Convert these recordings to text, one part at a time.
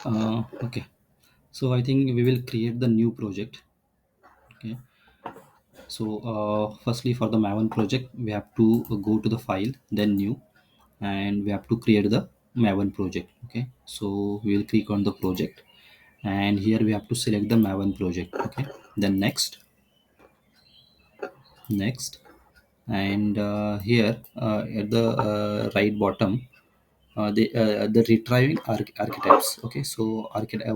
Okay, so I think we will create the new project. Okay, so firstly for the maven project we have to go to the file, then new, and we have to create the maven project. Okay, so we will click on the project, and here we have to select the maven project. Okay, then next, and here at the right bottom, the retrieving archetypes. Okay, so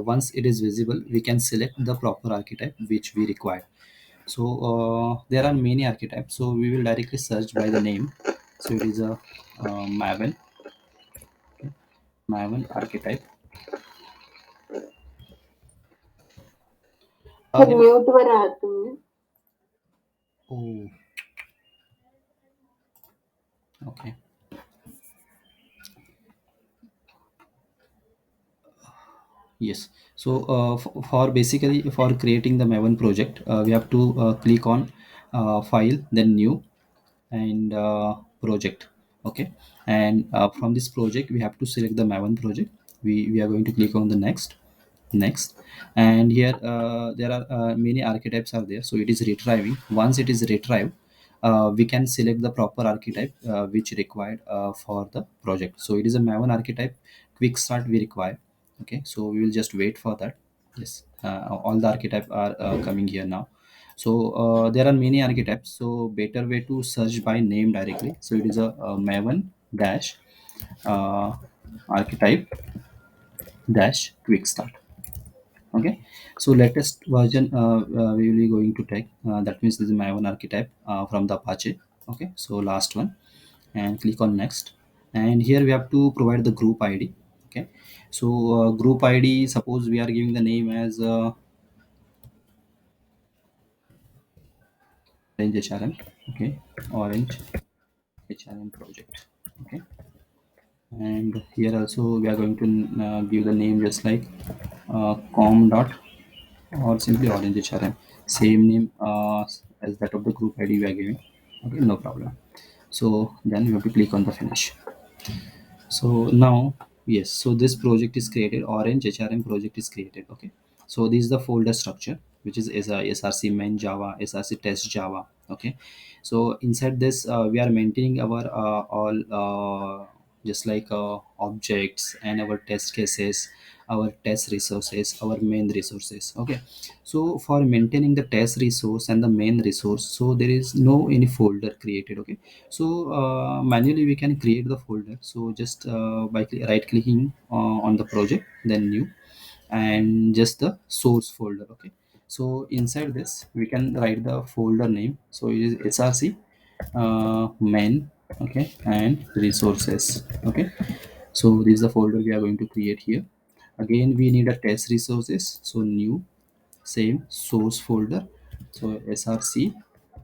once it is visible we can select the proper archetype which we require. So there are many archetypes, so we will directly search by the name. So it is a maven, maven archetype. Here, म्यूट वर आहात तुम्ही. oh, okay, yes. So for basically for creating the maven project, we have to click on file, then new, and project. Okay, and from this project we have to select the maven project. We are going to click on the next, and here there are many archetypes are there, so it is retrieving. Once it is retrieved, we can select the proper archetype which required for the project. So it is a maven archetype quick start we require. Okay, so we will just wait for that. Yes, all the archetypes are coming here now. So there are many archetypes, so better way to search by name directly. So it is a maven dash uh, archetype dash quick start. Okay, so latest version we will be going to take, that means this is my own archetype from the Apache. Okay, so last one, and click on next, and here we have to provide the group ID. Okay, so group ID, suppose we are giving the name as orange hrm. Okay, orange hrm project. Okay, and here also we are going to give the name just like com dot, or simply orange hrm, same name as that of the group ID we are giving. Okay, no problem. So then you have to click on the finish. So now, yes, so this project is created, orange hrm project is created. Okay, so this is the folder structure, which is src main java, src test java. Okay, so inside this we are maintaining our all just like objects and our test cases, our test resources, our main resources. Okay, so for maintaining the test resource and the main resource, so there is no any folder created. Okay, so manually we can create the folder. So just by right clicking on the project, then new, and just the source folder. Okay, so inside this we can write the folder name. So it is src main. Okay, and resources. Okay, so this is the folder we are going to create here. Again we need a test resources, so new, same source folder. So src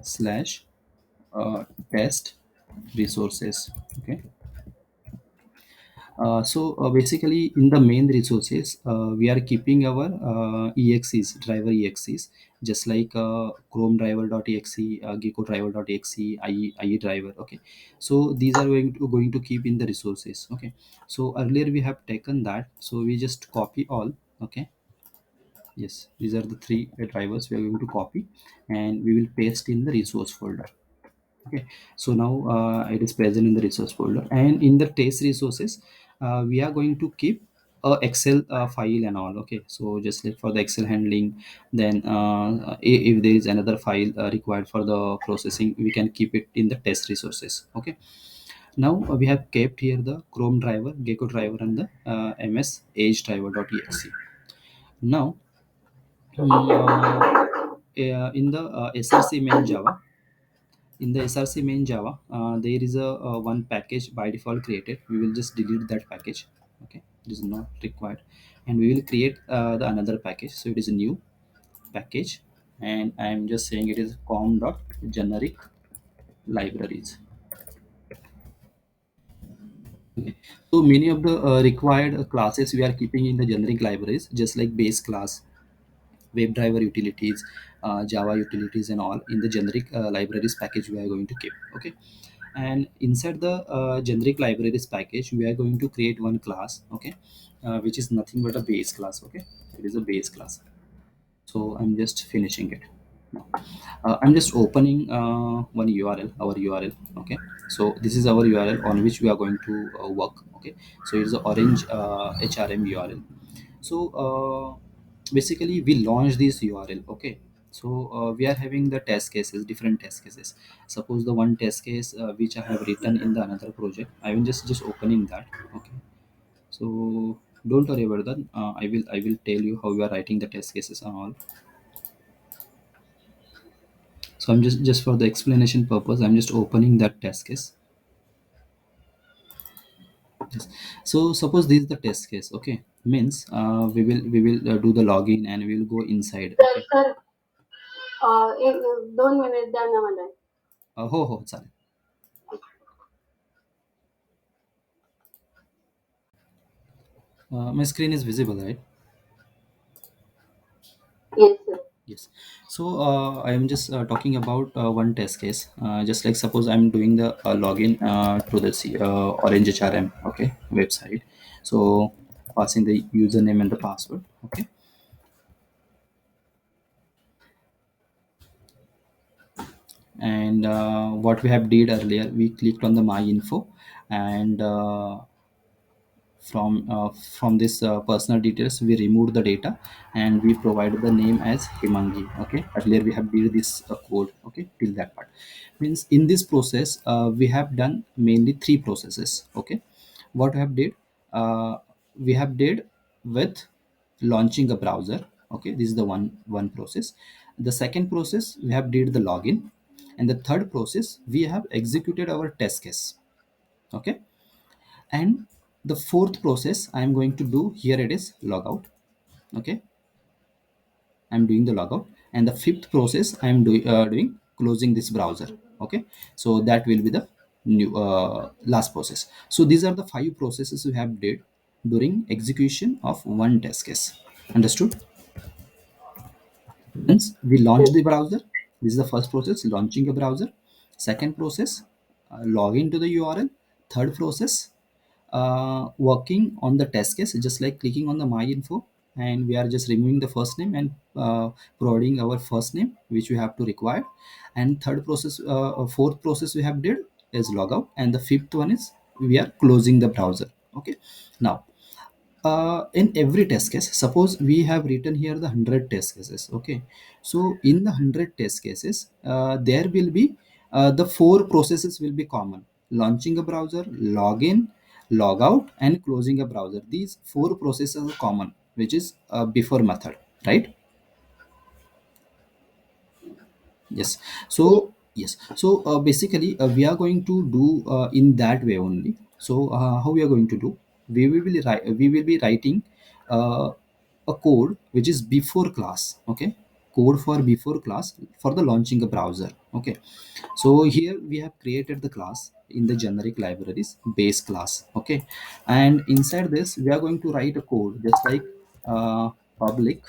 slash test resources. Okay, so basically in the main resources we are keeping our exes, driver exes, just like chrome driver.exe, gecko driver.exe, IE driver. Okay, so these are going to keep in the resources. Okay, so earlier we have taken that, so we just copy all. Okay, yes, these are the three drivers we are going to copy, and we will paste in the resource folder. Okay, so now it is present in the resource folder, and in the test resources we are going to keep a excel file and all. Okay, so just like for the excel handling, then if there is another file required for the processing, we can keep it in the test resources. Okay, now we have kept here the chrome driver, gecko driver, and the ms age driver.exe. Now in the src main java, in the src main java there is a one package by default created. We will just delete that package. Okay, it is not required, and we will create the another package. So it is a new package, and I am just saying it is com dot generic libraries. Okay, so many of the required classes we are keeping in the generic libraries, just like base class, WebDriver utilities, Java utilities, and all in the generic libraries package we are going to keep. Okay, And inside the generic libraries package, we are going to create one class, okay, which is nothing but a base class. Okay, it is a base class. So I'm just finishing it now. I'm just opening one URL, our URL. Okay, so this is our URL on which we are going to work. Okay, so it's the orange HRM URL. So basically we launch this URL. Okay, so we are having the test cases, different test cases. Suppose the one test case which I have written in the another project, I will just opening that. Okay, so don't worry about that. I will tell you how we are writing the test cases and all. So I'm just for the explanation purpose, I'm just opening that test case. Yes. So suppose this is the test case. Okay, means we will do the login and we will go inside. तर Okay. Sir एक 2 minute द्या ना मला. हो हो चालेल. My screen is visible, right? Yes sir. Yes. So I am just talking about one test case. Just like suppose I'm doing the login to the Orange HRM, okay, website. So passing the username and the password. Okay. And what we have did earlier, we clicked on the my info, and from this personal details we removed the data, and we provided the name as Himangi. Okay, earlier we have did this code. Okay, till that part, means in this process we have done mainly three processes. Okay, what we have did, uh, we have did with launching a browser. Okay, this is the one process. The second process we have did the login, and the third process we have executed our test case. Okay, and the fourth process I am going to do here, it is logout. Okay, I'm doing the logout, and the fifth process I am doing closing this browser. Okay, so that will be the new last process. So these are the five processes we have did during execution of one test case. Understood? Once we launch the browser, this is the first process, launching a browser. Second process, log into the URL. Third process, working on the test case, just like clicking on the my info, and we are just removing the first name and providing our first name which we have to require. And third process, fourth process we have did is logout, and the fifth one is we are closing the browser. Okay, now in every test case, suppose we have written here the 100 test cases. Okay, so in the 100 test cases there will be the four processes will be common: launching a browser, login, logout, and closing a browser. These four processes are common, which is before method, right? Yes. Yes. So yes. So basically, we are going to do in that way only. So how we are going to do? We will be writing uh, a code which is before class. Okay. Code for before class for the launching a browser. Okay. So here we have created the class in the generic libraries base class. Okay. And inside this, we are going to write a code just like public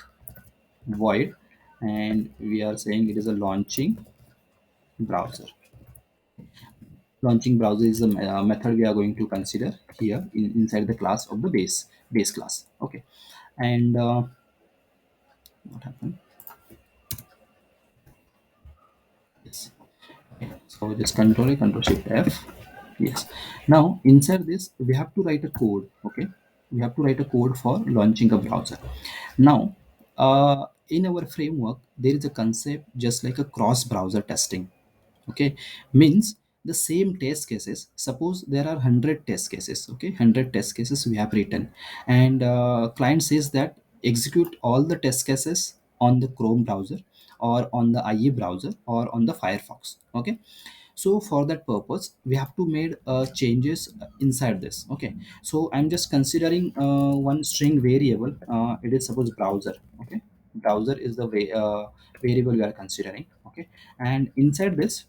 void, and we are saying it is a launching browser. Launching browser is the method we are going to consider here inside the class of the base class. Okay, and what happened? Yes. Okay. So just control shift F. Yes. Now inside this we have to write a code. Okay, we have to write a code for launching a browser. Now in our framework there is a concept just like a cross browser testing. Okay, means the same test cases, suppose there are 100 test cases. Okay, 100 test cases we have written, and client says that execute all the test cases on the Chrome browser, or on the IE browser, or on the Firefox. Okay, so for that purpose we have to made changes inside this. Okay, so I'm just considering one string variable. It is suppose browser. Okay, browser is the variable we are considering. Okay, and inside this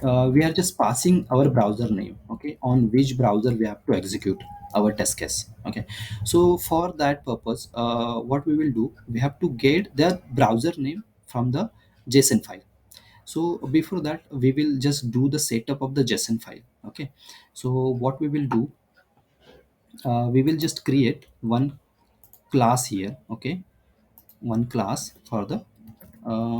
we are just passing our browser name. Okay, on which browser we have to execute our test case. Okay, so for that purpose what we will do, we have to get the browser name from the JSON file. So before that we will just do the setup of the JSON file. Okay, so what we will do, we will just create one class here. Okay, one class for the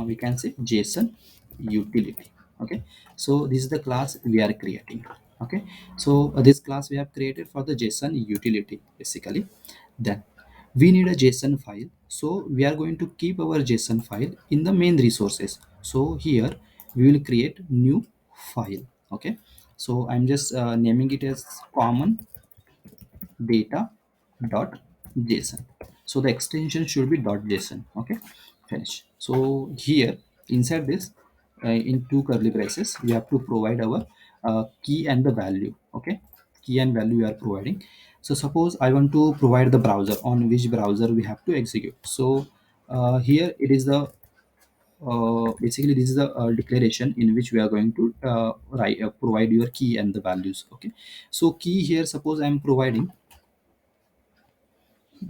we can say JSON utility. Okay, so this is the class we are creating. Okay, so this class we have created for the JSON utility basically. Then we need a JSON file, so we are going to keep our JSON file in the main resources. So here we will create new file. Okay, so I'm just naming it as common data dot json. So the extension should be dot json. Okay, finish. So here inside this, in two curly braces we have to provide our key and the value. Okay, key and value we are providing. So suppose I want to provide the browser, on which browser we have to execute. So here it is the basically this is the declaration in which we are going to write, provide your key and the values. Okay, so key here, suppose I am providing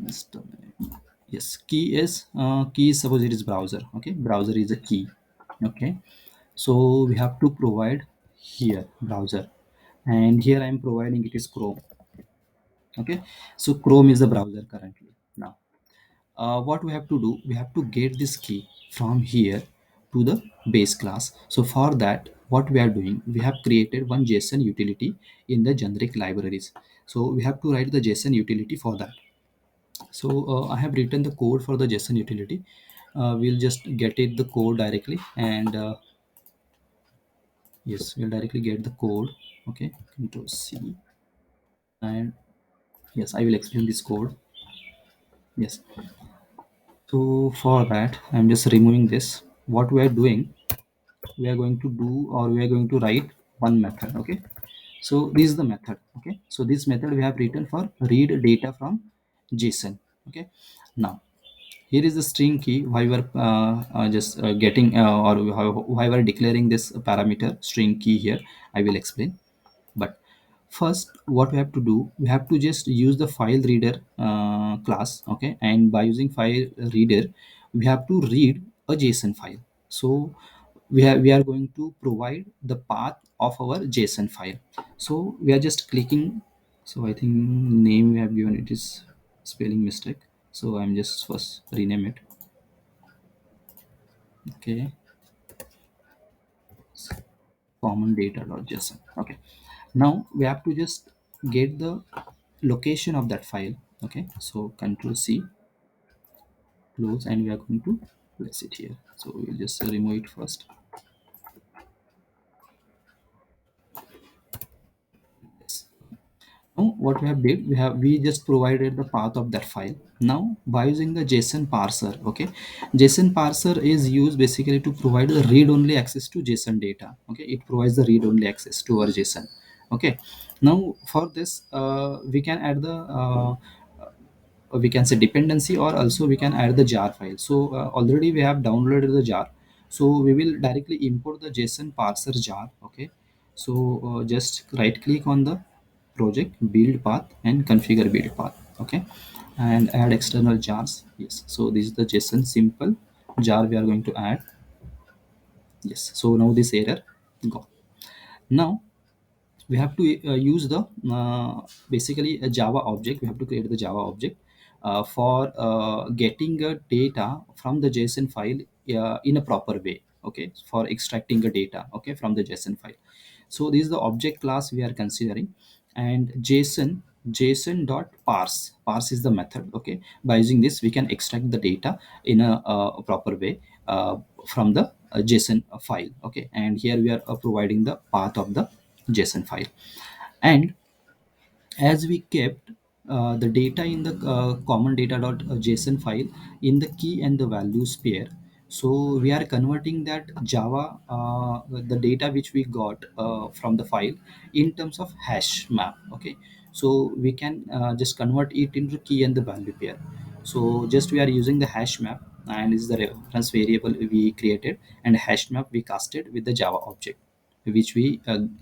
just a minute. Yes, key is, suppose it is browser. Okay, browser is a key. Okay, so we have to provide here browser, and here I am providing it is Chrome. Okay, so Chrome is the browser currently. Now what we have to do, we have to get this key from here to the base class. So for that what we are doing, we have created one JSON utility in the generic libraries. So we have to write the JSON utility for that. So I have written the code for the JSON utility. We'll just get it the code directly, and yes, we'll directly get the code. Okay, control C, and yes, I will explain this code. Yes, so for that I'm just removing this. What we are doing, we are going to do, or we are going to write one method. Okay, so this is the method. Okay, so this method we have written for read data from JSON. Okay, now here is the string key. Why we are just getting why we are declaring this parameter string key here, I will explain. But first what we have to do, we have to just use the file reader class. Okay, and by using file reader we have to read a JSON file. So we are going to provide the path of our JSON file. So we are just clicking. So I think name we have given it is spelling mistake, so I'm just first rename it. Okay, common data.json. Okay, now we have to just get the location of that file. Okay, so control C, close, and we are going to place it here. So we'll just remove it first. Yes. Now what we have did, we just provided the path of that file. Now by using the JSON parser. Okay, JSON parser is used basically to provide the read only access to JSON data. Okay, it provides the read only access to our JSON. Okay, now for this we can add the we can say dependency, or also we can add the jar file. So already we have downloaded the jar, so we will directly import the JSON parser jar. Okay, so just right click on the project, build path, and configure build path. Okay, and add external jars. Yes, so this is the JSON simple jar we are going to add. Yes, so now this error gone. Now we have to use the basically a Java object. We have to create the Java object for getting a data from the JSON file in a proper way. Okay, for extracting the data, okay, from the JSON file. So this is the object class we are considering, and JSON dot parse is the method. Okay, by using this we can extract the data in a proper way from the JSON file. Okay, and here we are providing the path of the JSON file. And as we kept the data in the common data.json file in the key and the values pair, so we are converting that Java the data which we got from the file in terms of hash map. Okay, so we can just convert it into key and the value pair. So just we are using the hash map, and is the reference variable we created, and hash map we casted with the Java object which we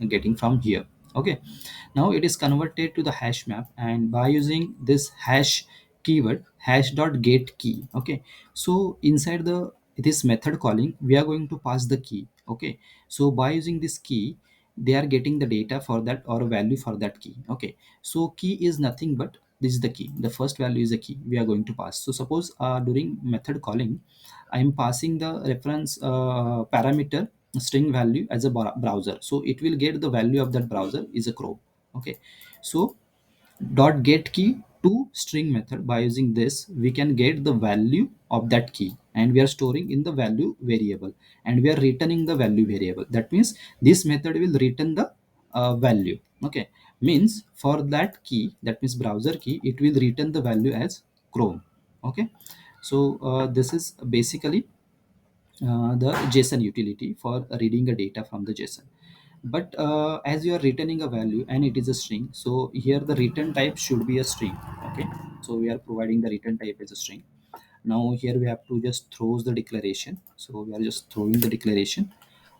getting from here. Okay, now it is converted to the hash map, and by using this hash keyword, hash dot get key. Okay, so inside the this method calling we are going to pass the key. Okay, so by using this key, they are getting the data for that or a value for that key. Okay, so key is nothing but this is the key. The first value is a key we are going to pass. So suppose during method calling, I am passing the reference parameter string value as a browser, so it will get the value of that browser is a Chrome. Okay, so dot get key to string method, by using this we can get the value of that key, and we are storing in the value variable, and we are returning the value variable. That means this method will return the value. Okay, means for that key, that means browser key, it will return the value as Chrome. Okay, so this is basically the JSON utility for reading a data from the JSON. But as you are returning a value and it is a string, so here the return type should be a string. Okay, so we are providing the return type as a string. Now here we have to just throw the declaration, so we are just throwing the declaration,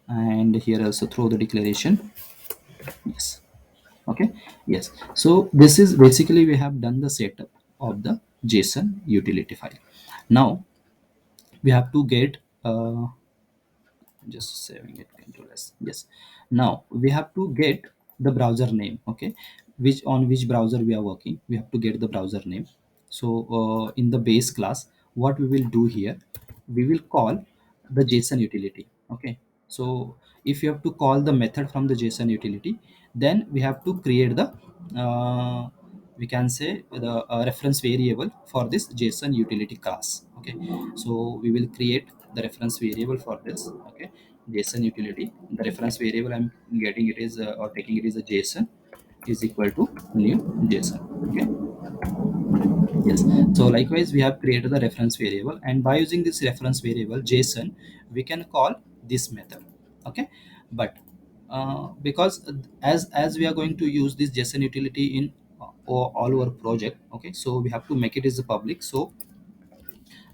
and here also throw the declaration. Yes. Okay, yes, so this is basically we have done the setup of the JSON utility file. Now we have to get just saving it, control S. Yes, now we have to get the browser name. Okay, which on which browser we are working, we have to get the browser name. So in the base class, what we will do here, we will call the JSON utility. Okay, so if you have to call the method from the JSON utility, then we have to create the we can say the reference variable for this JSON utility class. Okay, so we will create the reference variable for this. Okay, JSON utility, the reference variable I'm getting it is or taking it is a JSON is equal to new JSON. Okay, yes, so likewise we have created the reference variable, and by using this reference variable JSON, we can call this method. Okay, but because as we are going to use this JSON utility in all our project, okay, so we have to make it as a public, so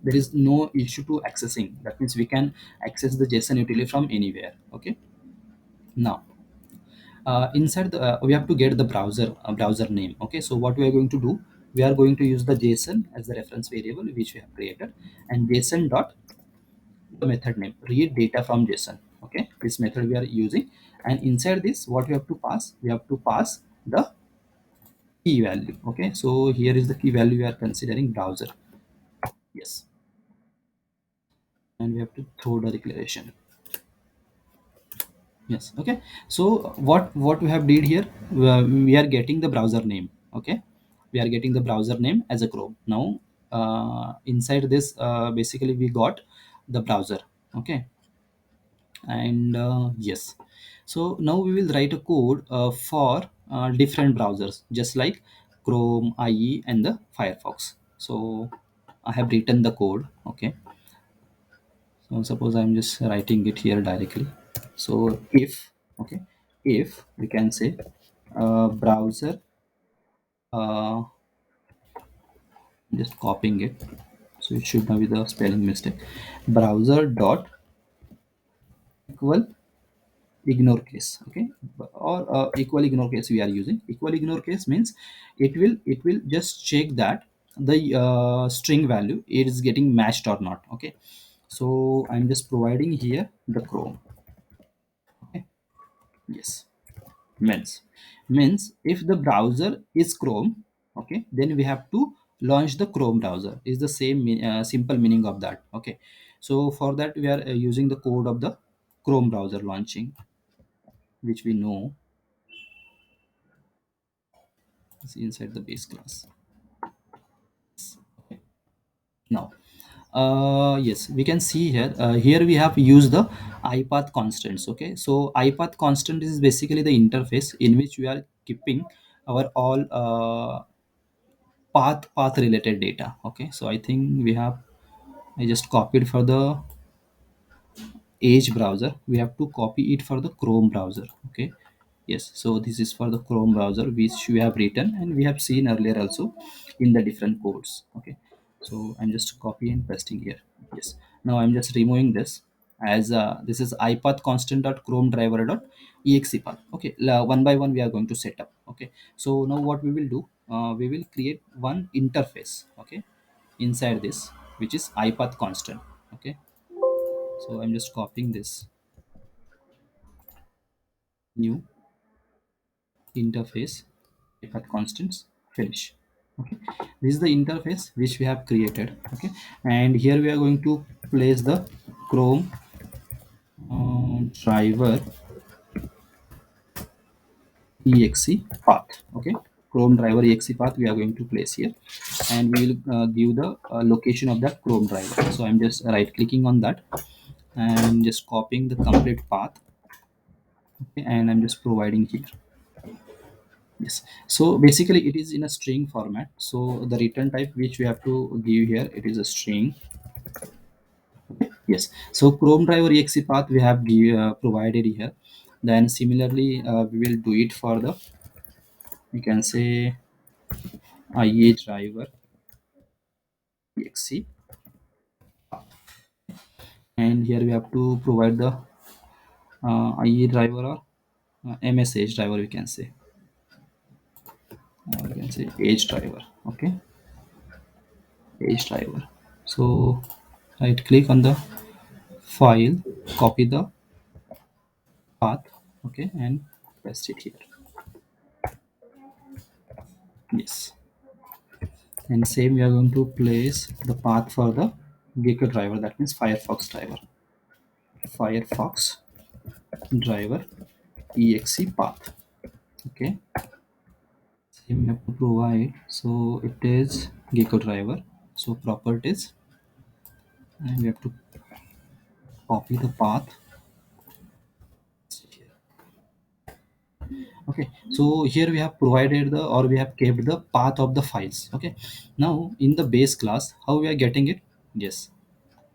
there is no issue to accessing. That means we can access the JSON utility from anywhere. Okay, now inside the we have to get the browser name. Okay, so what we are going to do, we are going to use the JSON as the reference variable which we have created, and JSON dot the method name read data from JSON. Okay, this method we are using, and inside this what we have to pass, we have to pass the key value. Okay, so here is the key value we are considering browser. Yes, and we have to throw the declaration. Yes. Okay, so what we have did here, we are getting the browser name. Okay, we are getting the browser name as a Chrome. Now inside this basically we got the browser. Okay, and yes, so now we will write a code for different browsers just like Chrome, IE, and the Firefox. So I have written the code. Okay, so suppose I'm just writing it here directly. So if, okay, if we can say browser, uh, just copying it, so it should not be the spelling mistake. Browser dot equal ignore case. Okay, or equal ignore case we are using. Equal ignore case means it will just check that the string value is getting matched or not. Okay, so I'm just providing here the Chrome. Okay, yes, means if the browser is Chrome, okay, then we have to launch the Chrome browser is the same simple meaning of that. Okay, so for that we are using the code of the Chrome browser launching, which we know is inside the base class. Okay. Now yes, we can see here here we have used the ipath constants. Okay, so ipath constant is basically the interface in which we are keeping our all path related data. Okay, so I think we have, I just copied for the Edge browser, we have to copy it for the Chrome browser. Okay, yes, so this is for the Chrome browser which we have written and we have seen earlier also in the different codes. Okay, so I'm just copy and pasting here. Yes, now I'm just removing this as this is ipath constant dot chrome driver dot exe path. Okay, one by one we are going to set up. Okay, so now what we will do, we will create one interface. Okay, inside this, which is ipath constant. Okay, so I'm just copying this. new interface at constants finish. Okay, this is the interface which we have created. Okay, and here we are going to place the chrome driver exe path. Okay, chrome driver exe path we are going to place here, and we will give the location of that chrome driver. So I'm just right clicking on that and just copying the complete path. Okay, and I'm just providing here. Yes, so basically it is in a string format. So the return type which we have to give here, it is a string. Yes, so chrome driver exe path we have provided here. Then similarly we will do it for the, you can say, ia driver exe, and here we have to provide the ie driver or msh driver, we can say age driver. Okay, age driver. So right click on the file, copy the path. Okay, and paste it here. Yes, and same we are going to place the path for the gecko driver, that means firefox driver, firefox driver exe path. Okay, same we have to provide. So it is gecko driver, so properties, and we have to copy the path. Okay, so here we have provided the, or we have kept the path of the files. Okay, now in the base class how we are getting it? Yes,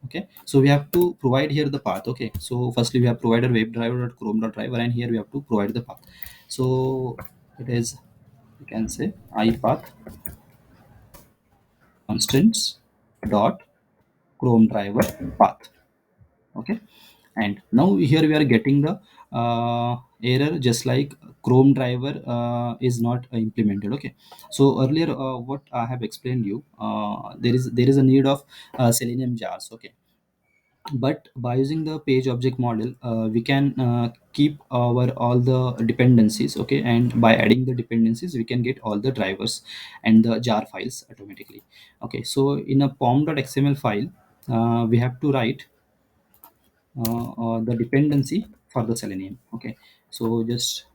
okay, so we have to provide here the path. Okay, so firstly we have provided webdriver.chrome.driver, and here we have to provide the path. So it is, you can say, ipath constants dot chrome driver path. Okay, and now here we are getting the error, just like chrome driver is not implemented. Okay, so earlier what I have explained you, there is a need of selenium jars. Okay, but by using the page object model we can keep our all the dependencies. Okay, and by adding the dependencies we can get all the drivers and the jar files automatically. Okay, so in a pom.xml file we have to write the dependency for the selenium. Okay, so just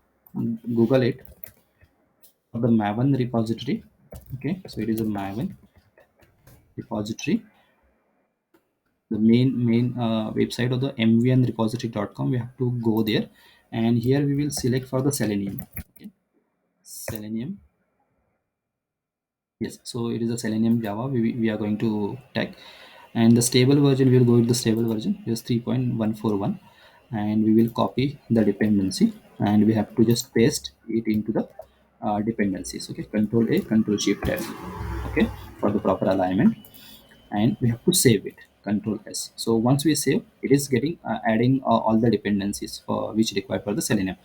google it for the maven repository. Okay, so it is a maven repository, the main website of the mvnrepository.com. We have to go there, and here we will select for the selenium. Okay, selenium. Yes, so it is a selenium java we are going to tag, and the stable version we will go with the stable version is 3.141, and we will copy the dependency, and we have to just paste it into the dependencies. Okay, control a, control shift f. Okay, for the proper alignment, and we have to save it, control s. So once we save, it is getting adding all the dependencies for which required for the selenium.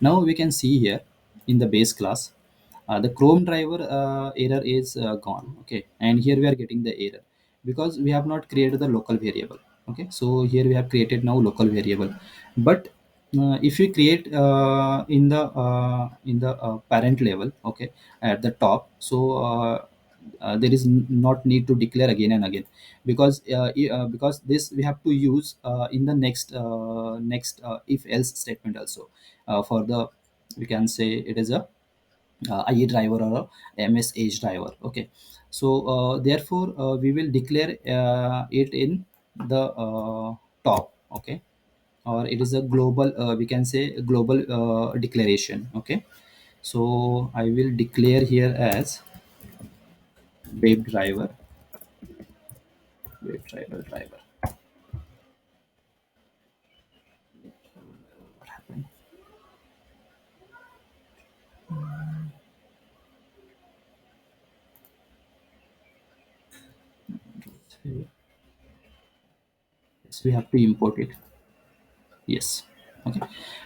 Now we can see here in the base class the chrome driver error is gone. Okay, and here we are getting the error because we have not created the local variable. Okay, so here we have created now local variable, but if we create in the parent level, okay, at the top, so there is not need to declare again and again, because because this we have to use in the next if else statement also for the, we can say, it is a IE driver or a MS Edge driver. Okay, so therefore we will declare it in the top. Okay, or it is a global, we can say, global declaration. Okay, so I will declare here as web driver, driver. What happened? Yes, we have to import it. Yes. Okay,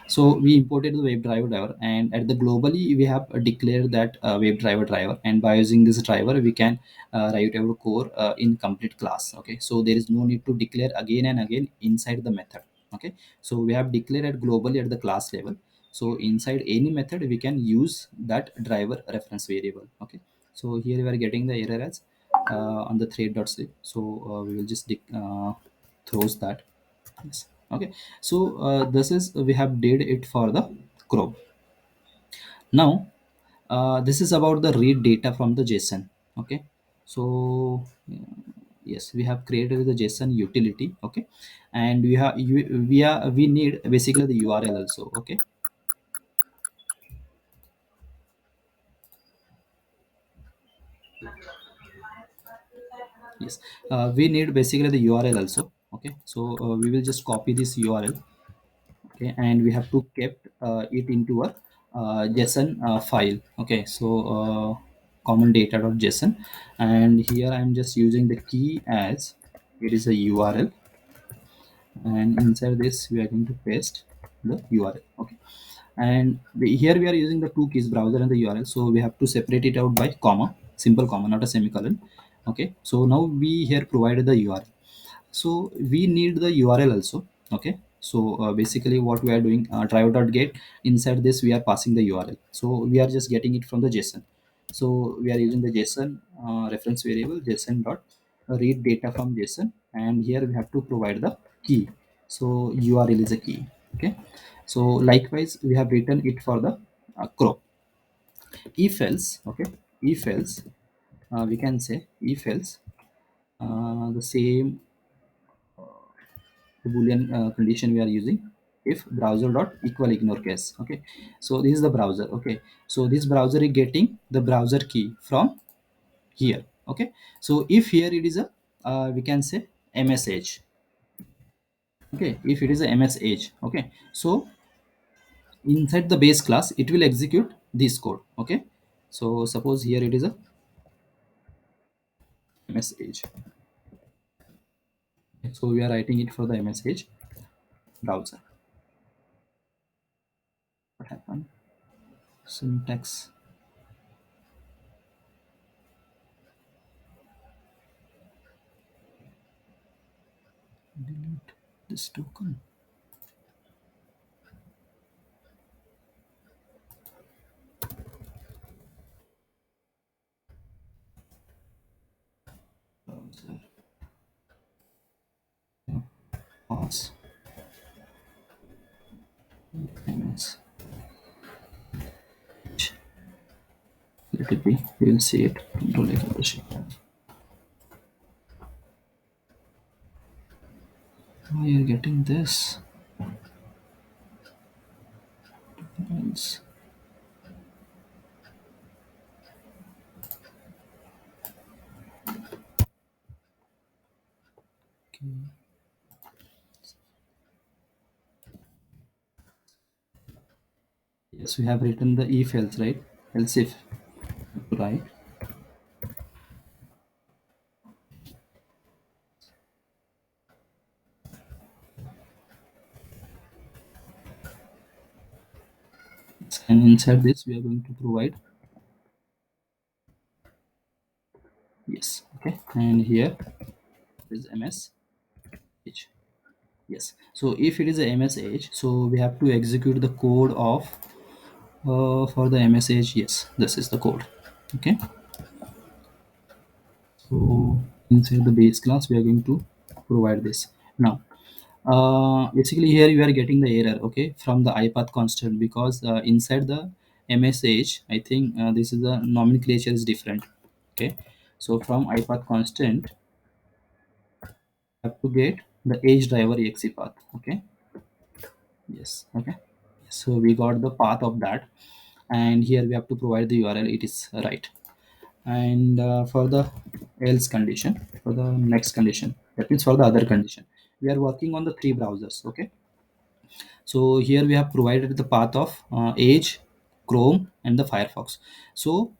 so we imported the web driver, and at the globally we have declared that web driver, and by using this driver we can write our core in complete class. Okay, so there is no need to declare again and again inside the method. Okay, so we have declared at globally at the class level. So inside any method we can use that driver reference variable. Okay, so here we are getting the error as on the thread.c. So we will just throws that. Yes. Okay, so this is we have did it for the Chrome. Now this is about the read data from the JSON. Okay, so yes, we have created the JSON utility. Okay, and we need basically the URL also. Okay, yes, we need basically the URL also. Okay, so we will just copy this URL. Okay, and we have to kept it into a JSON file. Okay, so common data.json, and here I'm just using the key as it is a URL, and inside this we are going to paste the URL. Okay, and here we are using the two keys, browser and the URL, so we have to separate it out by comma, simple comma, not a semicolon. Okay, so now we here provided the URL, so we need the URL also. Okay, so basically what we are doing, driver.get, inside this we are passing the URL, so we are just getting it from the JSON. So we are using the JSON reference variable, JSON dot read data from JSON, and here we have to provide the key. So URL is a key. Okay, so likewise we have written it for the crop. If else, okay, if else, we can say if else, the same boolean condition we are using, if browser dot equal ignore case. Okay, so this is the browser. Okay, so this browser is getting the browser key from here. Okay, so if here it is a we can say msh. Okay, if it is a msh. Okay, so inside the base class it will execute this code. Okay, so suppose here it is a msh, so we are writing it for the msh browser. What happened? Syntax. Delete this token. Browser. Pause. MS. Let it be. We will see it. Control accomplish. Oh, you're getting this. Else. Okay. Yes, we have written the if else, right? Else if, right? And inside this, we are going to provide yes. Okay, and here is msh. Yes. So if it is a msh, so we have to execute the code of for the msh. Yes, this is the code. Okay. So inside the base class, we are going to provide this. Now, basically here you are getting the error, okay, from the ipath constant, because inside the msh, I think this is the nomenclature is different. Okay, so from ipath constant, have to get the age driver exe path. Okay, yes. Okay, so we got the path of that, and here we have to provide the URL. It is right. And for the else condition, for the next condition, that means for the other condition, we are working on the three browsers. Okay, so here we have provided the path of edge, chrome, and the firefox. So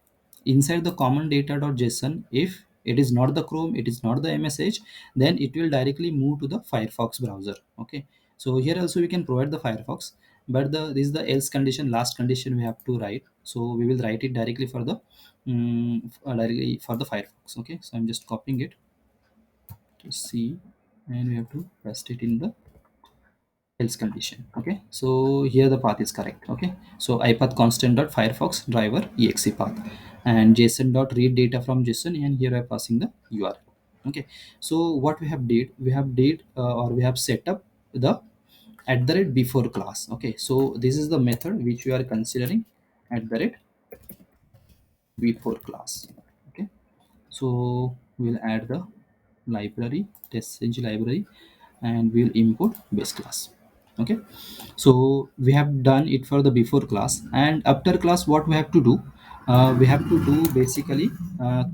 inside the common data.json, if it is not the chrome, it is not the msh, then it will directly move to the firefox browser. Okay, so here also we can provide the firefox, but this is the else condition, last condition we have to write, so we will write it directly for the firefox. Okay, so I'm just copying it to see, and we have to paste it in the else condition. Okay, so here the path is correct. Okay, so ipath constant dot firefox driver exe path, and json dot read data from json, and here I'm passing the url. Okay, so what we have did, or we have set up the at the rate before class. Okay, so this is the method which we are considering at the rate before class. Okay, so we'll add the library testng library, and we'll import base class. Okay, so we have done it for the before class, and after class what we have to do, we have to do basically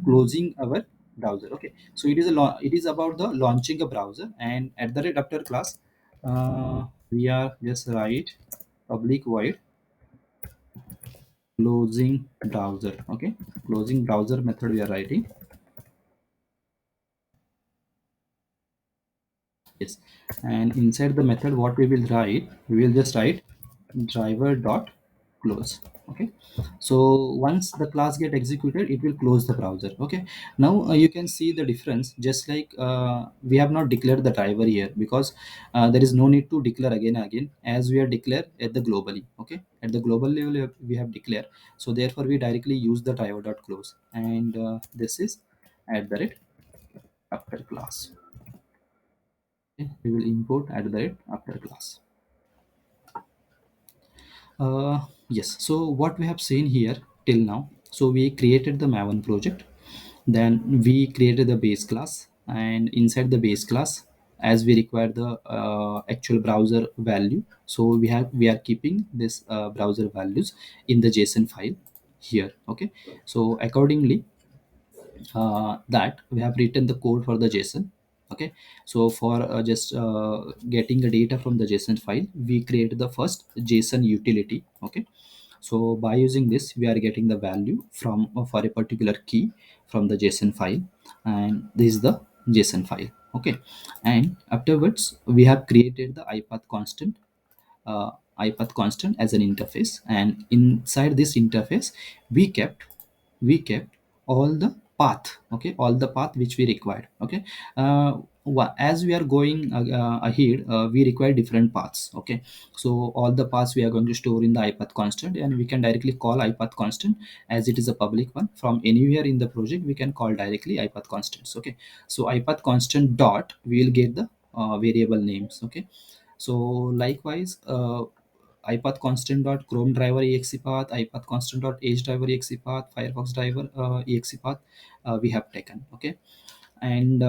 closing our browser. Okay, so it is about the launching a browser, and at the rate after class, we are just write public void closing browser. Okay, closing browser method we are writing. Yes, and inside the method what we will write, we will just write driver dot close. Okay, so once the class get executed, it will close the browser. Okay, now you can see the difference, just like we have not declared the driver here, because there is no need to declare again and again, as we are declare at the globally. Okay, at the global level we have declared, so therefore we directly use the driver dot close, and this is at the rate after class. Okay, we will import at the rate after class. Yes, so what we have seen here till now, so we created the maven project, then we created the base class, and inside the base class, as we require the actual browser value, so we are keeping this browser values in the json file here. Okay, so accordingly, that we have written the code for the json. Okay, so for just getting the data from the json file, we create the first json utility. Okay, so by using this we are getting the value from for a particular key from the json file, and this is the json file. Okay, and afterwards we have created the ipath constant, uh, ipath constant as an interface, and inside this interface we kept all the path. Okay, all the path which we required. Okay, as we are going ahead, we require different paths. Okay, so all the paths we are going to store in the ipath constant, and we can directly call ipath constant, as it is a public one. From anywhere in the project we can call directly ipath constants. Okay, so ipath constant dot, we will get the variable names. Okay, so likewise, ipath constant dot chrome driver exe path, ipath constant dot edge driver exe path, firefox driver exe path we have taken. Okay, and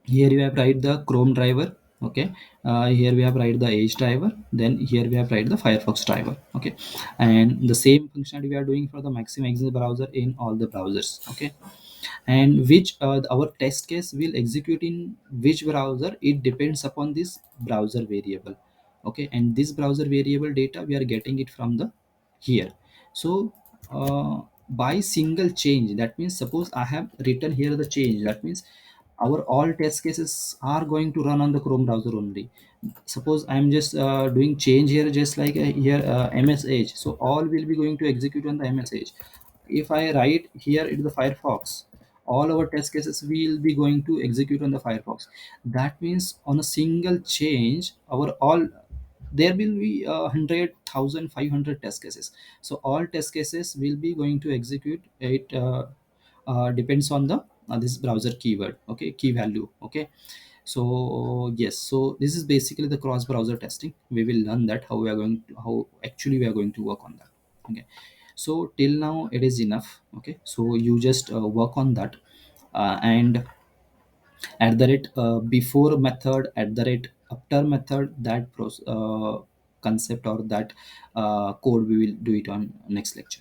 here we have write the chrome driver. Okay, here we have write the edge driver, then here we have write the firefox driver. Okay, and the same functionality we are doing for the maximum access browser in all the browsers. Okay, and which our test case will execute in which browser, it depends upon this browser variable. Okay, and this browser variable data we are getting it from the here. So by single change, that means suppose I have written here the change, that means our all test cases are going to run on the chrome browser only. Suppose I'm just doing change here, just like here ms edge, so all will be going to execute on the ms edge. If I write here in the firefox, all our test cases will be going to execute on the firefox. That means on a single change, our all, there will be 100,500 test cases, so all test cases will be going to execute it. Depends on the this browser keyword. Okay, key value. Okay, so yes, so this is basically the cross browser testing. We will learn that how we are going to, how actually we are going to work on that. Okay, so till now it is enough. Okay, so you just work on that, and at the rate before method, at the rate after method, that concept or that code we will do it on next lecture.